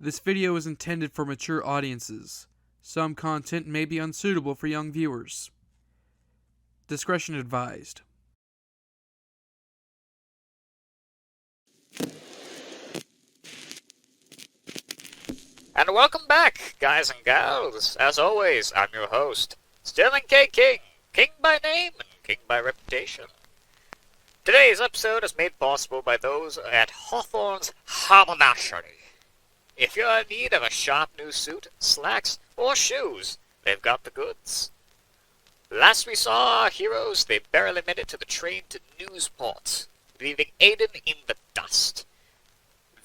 This video is intended for mature audiences. Some content may be unsuitable for young viewers. Discretion advised. And welcome back, guys and gals. As always, I'm your host, Sterling K. King, King by name and King by reputation. Today's episode is made possible by those at Hawthorne's Haberdashery. If you're in need of a sharp new suit, slacks, or shoes, they've got the goods. Last we saw our heroes, they barely made it to the train to Newsport, leaving Aiden in the dust.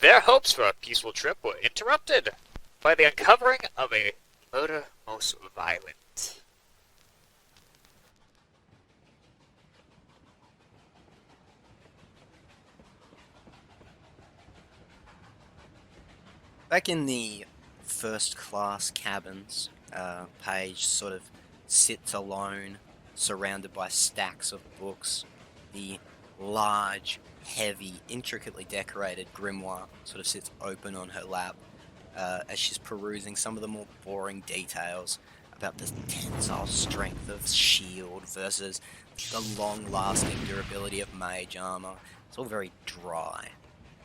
Their hopes for a peaceful trip were interrupted by the uncovering of a murder most violent. Back in the first-class cabins, Paige sort of sits alone, surrounded by stacks of books. The large, heavy, intricately decorated grimoire sort of sits open on her lap as she's perusing some of the more boring details about the tensile strength of shield versus the long-lasting durability of mage armor. It's all very dry.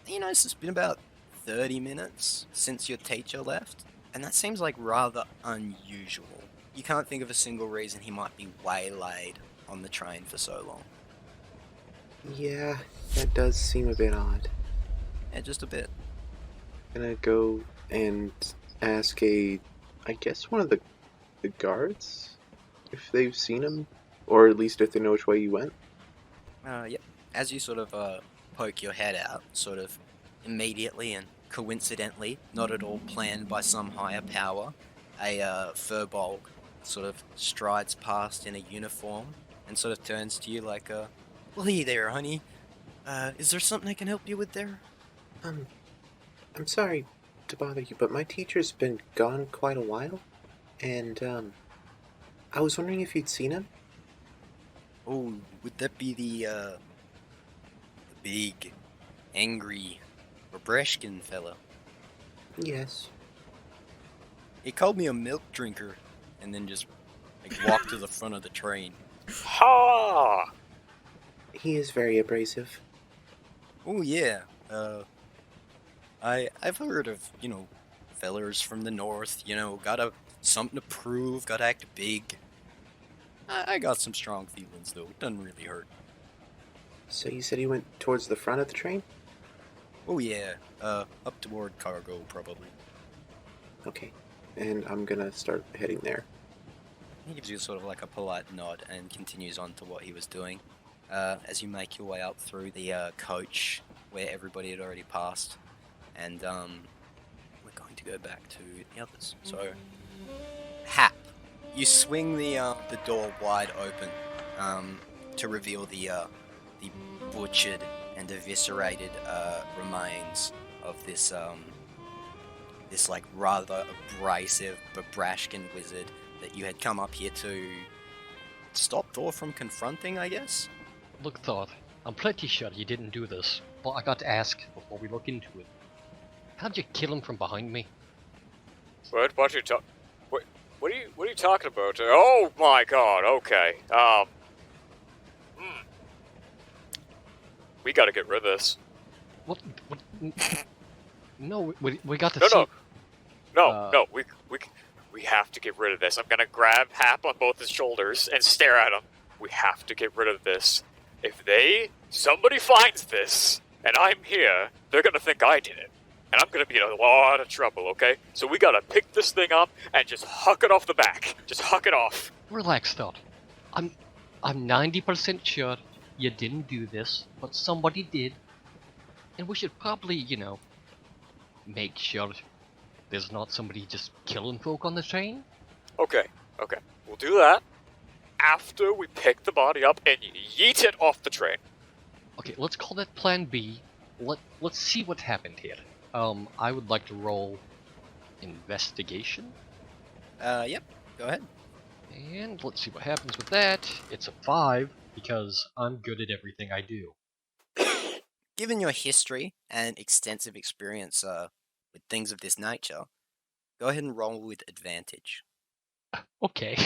You know, it's been about 30 minutes since your teacher left, and that seems like rather unusual. You can't think of a single reason he might be waylaid on the train for so long. Yeah, that does seem a bit odd. Yeah, just a bit. I'm gonna go and ask I guess one of the guards, if they've seen him, or at least if they know which way you went. Yep. As you sort of poke your head out, sort of immediately and coincidentally, not at all planned by some higher power, a furbolg sort of strides past in a uniform and sort of turns to you like, well, hey there, honey. Is there something I can help you with there? I'm sorry to bother you, but my teacher's been gone quite a while, and, I was wondering if you'd seen him? Oh, would that be the big, angry Rebreshkin fella? Yes. He called me a milk drinker, and then just walked to the front of the train. Ha! He is very abrasive. Oh yeah, I've heard of, fellers from the north, something to prove, gotta act big. I got some strong feelings though, it doesn't really hurt. So you said he went towards the front of the train? Oh yeah, up toward cargo probably. Okay, and I'm gonna start heading there. He gives you sort of like a polite nod and continues on to what he was doing. As you make your way up through the coach where everybody had already passed, and we're going to go back to the others. So, Hap, you swing the door wide open to reveal the butchered and eviscerated remains of this like rather abrasive Babrashkin wizard that you had come up here to stop Thor from confronting, I guess? Look, Thor, I'm pretty sure you didn't do this, but I got to ask before we look into it. How'd you kill him from behind me? What are you talking about? Oh my god, okay. We gotta get rid of this. What? No, we got to No, see... no, we have to get rid of this. I'm gonna grab Hap on both his shoulders and stare at him. We have to get rid of this. If somebody finds this, and I'm here, they're gonna think I did it. And I'm gonna be in a lot of trouble, okay? So we gotta pick this thing up and just huck it off the back. Just huck it off. Relax, Thor. I'm 90% sure you didn't do this, but somebody did. And we should probably, make sure there's not somebody just killing folk on the train. Okay. We'll do that after we pick the body up and yeet it off the train. Okay, let's call that Plan B. Let's see what happened here. I would like to roll investigation. Yep, go ahead. And let's see what happens with that. It's a 5, because I'm good at everything I do. Given your history and extensive experience with things of this nature, go ahead and roll with advantage. Okay.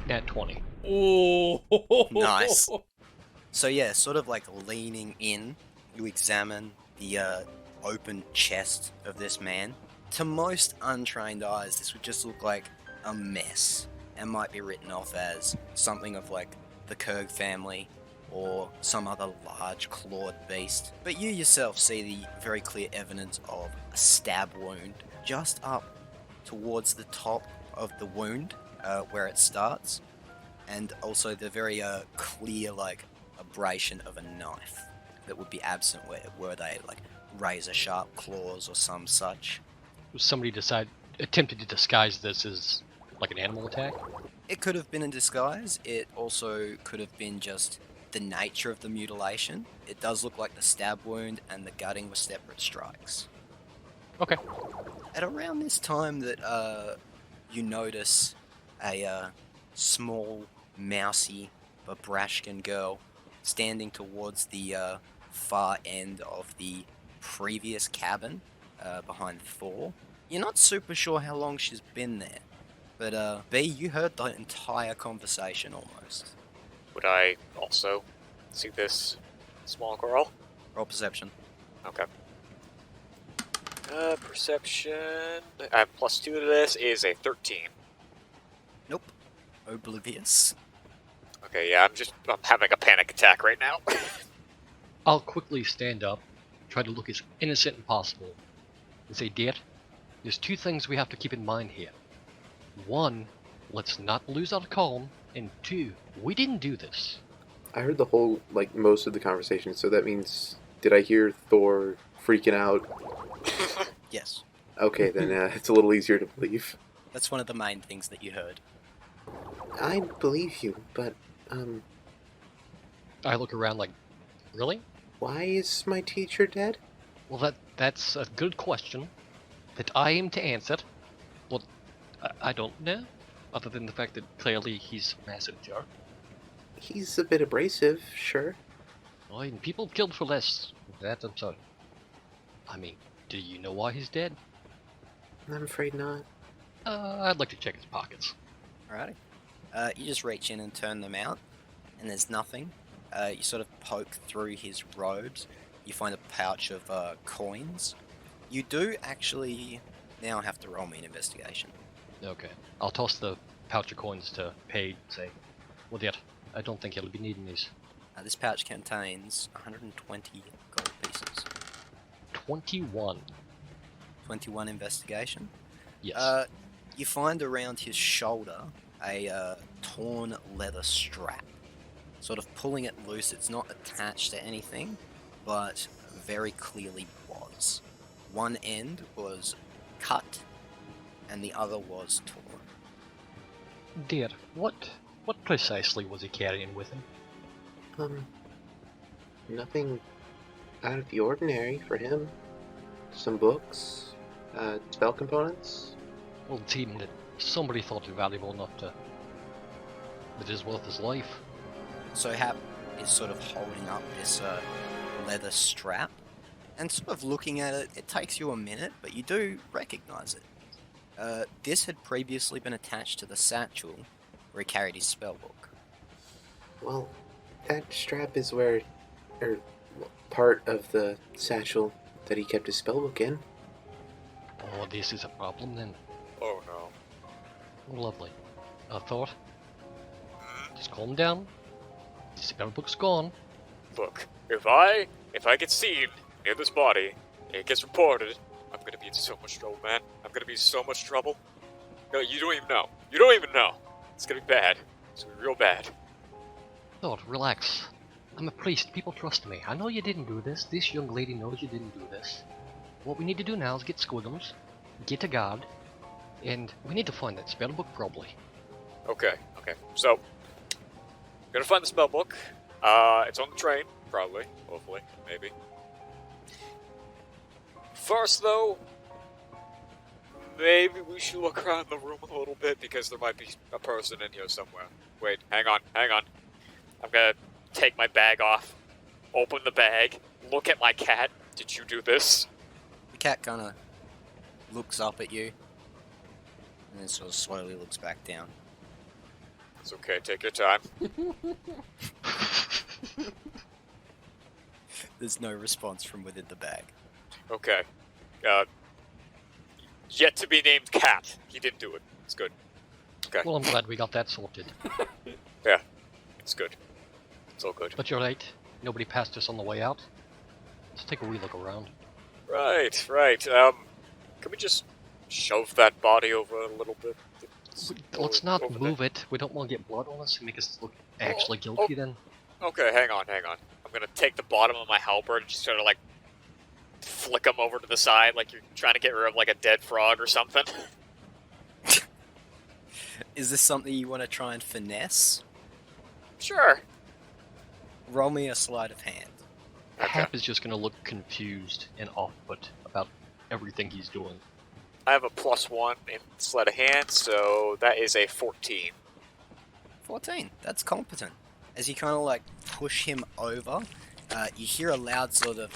Nat 20. Oh, Nice. So yeah, sort of like leaning in, you examine the open chest of this man. To most untrained eyes, this would just look like a mess and might be written off as something of like the Kurg family or some other large clawed beast. But you yourself see the very clear evidence of a stab wound just up towards the top of the wound where it starts, and also the very clear like abrasion of a knife that would be absent were they like razor sharp claws or some such. Somebody attempted to disguise this as like an animal attack? It could have been in disguise. It also could have been just the nature of the mutilation. It does look like the stab wound and the gutting were separate strikes. Okay. At around this time that you notice a small, mousy, Babrashkin girl standing towards the far end of the previous cabin behind Thor. You're not super sure how long she's been there, but B, you heard the entire conversation almost. Would I also see this small girl? Roll perception. Okay. Perception. I have +2 to this is a 13. Nope. Oblivious. Okay, yeah, I'm having a panic attack right now. I'll quickly stand up, try to look as innocent as possible, and say, Dear, there's two things we have to keep in mind here. One, let's not lose our calm, and two, we didn't do this. I heard the whole, like, most of the conversation, so that means, did I hear Thor freaking out? Yes. Okay, then it's a little easier to believe. That's one of the main things that you heard. I believe you, but, I look around like, really? why is my teacher dead? Well, that's a good question that I aim to answer. Well, I don't know, other than the fact that clearly he's a massive jerk. He's a bit abrasive, sure. I mean, people killed for less. That I'm sorry. I mean, do you know why he's dead? I'm afraid not. I'd like to check his pockets. Alrighty. You just reach in and turn them out, and there's nothing. You sort of poke through his robes. You find a pouch of coins. You do actually now have to roll me an investigation. Okay. I'll toss the pouch of coins to Paige and say, well, Dad, I don't think he'll be needing these. This pouch contains 120 gold pieces. 21. 21 investigation. Yes. You find around his shoulder a torn leather strap. Sort of pulling it loose, it's not attached to anything, but very clearly was. One end was cut, and the other was torn. Dear, what precisely was he carrying with him? Nothing out of the ordinary for him. Some books, spell components. Well, it seemed that somebody thought it valuable enough that it is worth his life. So Hap is sort of holding up this leather strap, and sort of looking at it. It takes you a minute, but you do recognize it. This had previously been attached to the satchel where he carried his spellbook. Well, that strap is where, part of the satchel that he kept his spellbook in. Oh, this is a problem then. Oh no. Lovely. Thor, just calm down. The spellbook's gone. Look, if I get seen near this body, and it gets reported, I'm gonna be in so much trouble, man. I'm gonna be in so much trouble. No, you don't even know. You don't even know. It's gonna be bad. It's gonna be real bad. Thor, relax. I'm a priest. People trust me. I know you didn't do this. This young lady knows you didn't do this. What we need to do now is get Squiggums, get a guard, and we need to find that spellbook probably. Okay. So, gonna find the spell book. It's on the train, probably, hopefully, maybe. First, though, maybe we should look around the room a little bit because there might be a person in here somewhere. Wait, hang on. I'm gonna take my bag off, open the bag, look at my cat, Did you do this? The cat kind of looks up at you, and then sort of slowly looks back down. It's okay, take your time. There's no response from within the bag. Okay. Yet to be named cat. He didn't do it. It's good. Okay. Well, I'm glad we got that sorted. Yeah. It's good. It's all good. But you're right. Nobody passed us on the way out. Let's take a wee look around. Right, right. Can we just shove that body over a little bit? Let's not over move it. We don't want to get blood on us and make us look actually guilty then. Okay, hang on. I'm gonna take the bottom of my halberd and just sort of like flick him over to the side like you're trying to get rid of like a dead frog or something. Is this something you want to try and finesse? Sure. Roll me a sleight of hand. Okay. Hap is just going to look confused and off-put about everything he's doing. I have a +1 in sleight of hand, so that is a 14. 14. That's competent. As you kind of like push him over, you hear a loud sort of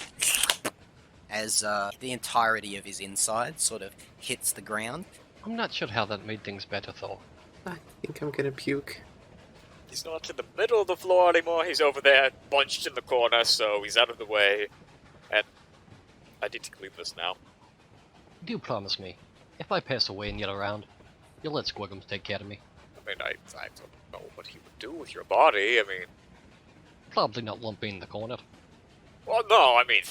as the entirety of his inside sort of hits the ground. I'm not sure how that made things better, though. I think I'm gonna puke. He's not in the middle of the floor anymore. He's over there, bunched in the corner, so he's out of the way. And I need to clean this now. Do promise me, if I pass away and you're around, you'll let Squiggums take care of me. I mean, I don't know what he would do with your body. I mean, Probably not lump me in the corner. well, no, I mean,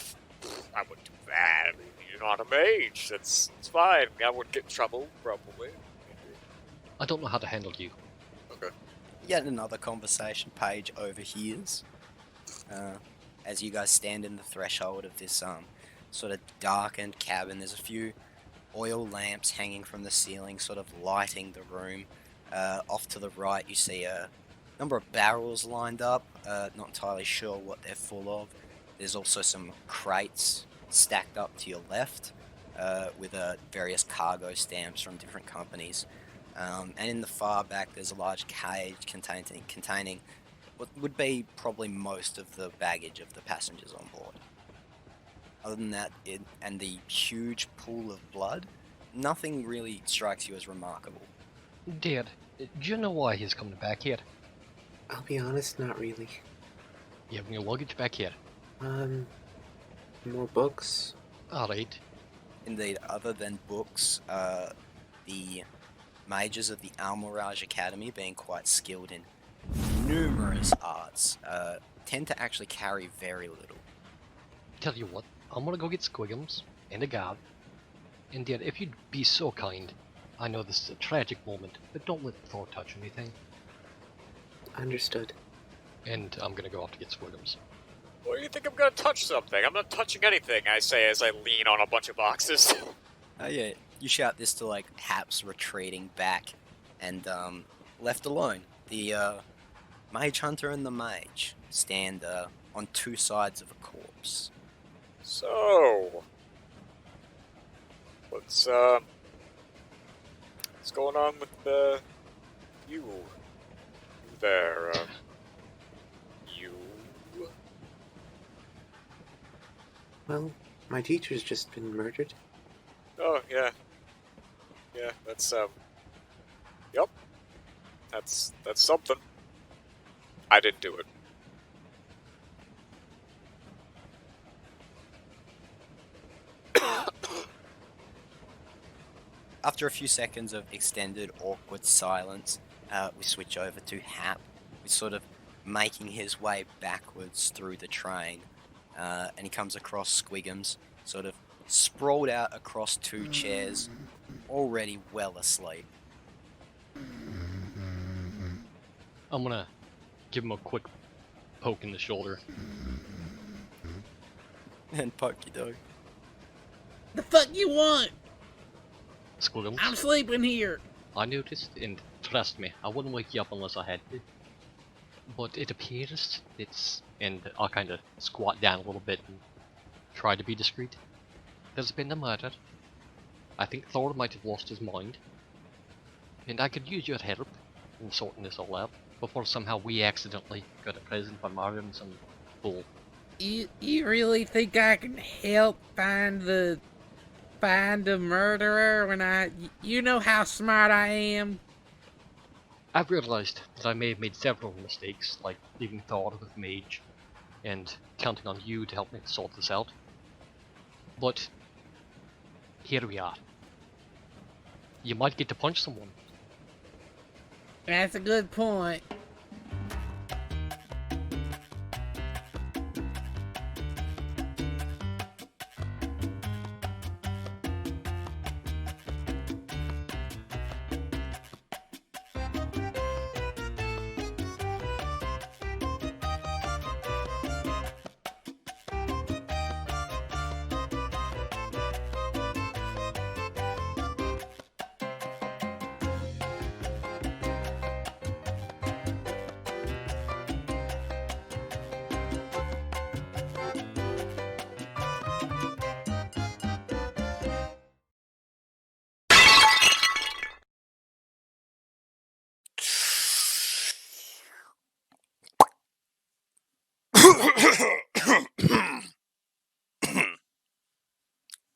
I wouldn't do that. I mean, you're not a mage. It's fine. I wouldn't get in trouble, probably. I don't know how to handle you. Okay. Yet another conversation page overhears. As you guys stand in the threshold of this sort of darkened cabin, there's a few oil lamps hanging from the ceiling, sort of lighting the room. Off to the right, you see a number of barrels lined up. Not entirely sure what they're full of. There's also some crates stacked up to your left with various cargo stamps from different companies. And in the far back, there's a large cage containing what would be probably most of the baggage of the passengers on board. Other than that, and the huge pool of blood, nothing really strikes you as remarkable. Dad, do you know why he's coming back here? I'll be honest, not really. You have your luggage back here. More books? Alright. Indeed, other than books, the mages of the Almirage Academy, being quite skilled in numerous arts, tend to actually carry very little. Tell you what, I'm gonna go get Squiggums and a guard. And Dad, if you'd be so kind, I know this is a tragic moment, but don't let Thor touch anything. Understood. And I'm gonna go off to get Squiggums. What do you think I'm gonna touch something? I'm not touching anything, I say as I lean on a bunch of boxes. Yeah, you shout this to like Haps retreating back, and left alone. The mage hunter and the mage stand on two sides of a corpse. So, what's going on with you there? You? Well, my teacher's just been murdered. Oh yeah, yeah. That's yep. That's something. I didn't do it. After a few seconds of extended, awkward silence, we switch over to Hap, who's sort of making his way backwards through the train, and he comes across Squiggums, sort of sprawled out across two chairs, already well asleep. I'm gonna give him a quick poke in the shoulder. And poke your dog. The fuck you want? Squiggums, I'm sleeping here. I noticed, and trust me, I wouldn't wake you up unless I had to. But it appears and I'll kind of squat down a little bit and try to be discreet. There's been a murder. I think Thor might have lost his mind. And I could use your help in sorting this all out before somehow we accidentally got a present by murdering some fool. You really think I can help find the murderer when you know how smart I am? I've realized that I may have made several mistakes, like leaving Thor with Mage, and counting on you to help me sort this out. But here we are. You might get to punch someone. That's a good point.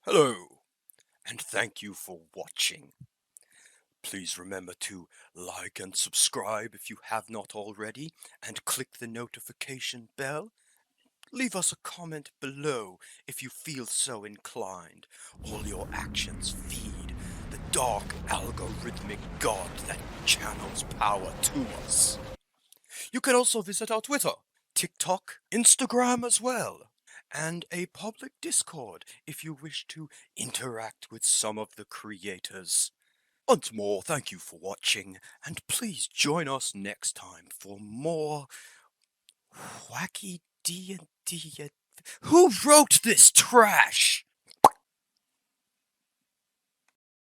Hello, and thank you for watching. Please remember to like and subscribe if you have not already, and click the notification bell. Leave us a comment below if you feel so inclined. All your actions feed the dark algorithmic god that channels power to us. You can also visit our Twitter, TikTok, Instagram as well, and a public Discord if you wish to interact with some of the creators. Once more, thank you for watching, and please join us next time for more wacky D&D. Who wrote this trash?